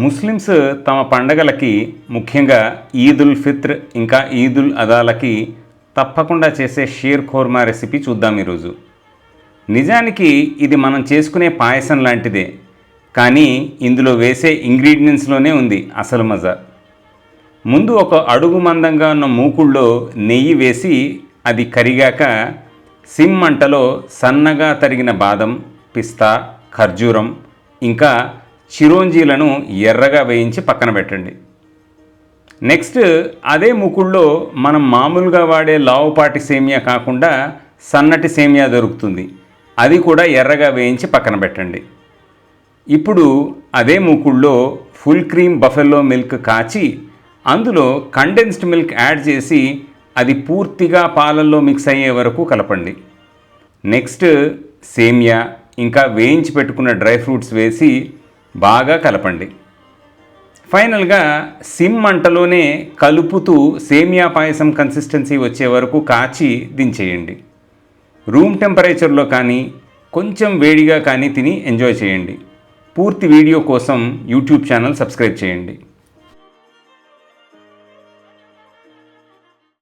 Muslims తమ పండగలకి ముఖ్యంగా ఈద్ ఉల్ ఫిత్ర్ ఇంకా ఈద్ ఉల్ అదాలకి తప్పకుండా చేసే షీర్ ఖోర్మా రెసిపీ చూద్దాం ఈరోజు. నిజానికి ఇది మనం చేసుకునే పాయసం లాంటిదే, కానీ ఇందులో వేసే ఇంగ్రీడియంట్స్లోనే ఉంది అసలు మజా. ముందు ఒక అడుగు మందంగా ఉన్న మూకుళ్ళో నెయ్యి వేసి అది కరిగాక సిమ్ మంటలో సన్నగా తరిగిన బాదం, పిస్తా, ఖర్జూరం ఇంకా చిరోంజీలను ఎర్రగా వేయించి పక్కన పెట్టండి. నెక్స్ట్ అదే మూకుళ్ళో మనం మామూలుగా వాడే లావుపాటి సేమియా కాకుండా సన్నటి సేమియా దొరుకుతుంది, అది కూడా ఎర్రగా వేయించి పక్కన పెట్టండి. ఇప్పుడు అదే మూకుళ్ళో ఫుల్ క్రీమ్ బఫెల్లో మిల్క్ కాచి అందులో కండెన్స్డ్ మిల్క్ యాడ్ చేసి అది పూర్తిగా పాలల్లో మిక్స్ అయ్యే వరకు కలపండి. నెక్స్ట్ సేమియా ఇంకా వేయించి పెట్టుకున్న డ్రై ఫ్రూట్స్ వేసి బాగా కలపండి. ఫైనల్గా సిమ్ మంటలోనే కలుపుతూ సేమియా పాయసం కన్సిస్టెన్సీ వచ్చే వరకు కాచి దించేయండి. రూమ్ టెంపరేచర్లో కానీ కొంచెం వేడిగా కానీ తిని ఎంజాయ్ చేయండి. పూర్తి వీడియో కోసం యూట్యూబ్ ఛానల్ సబ్స్క్రైబ్ చేయండి.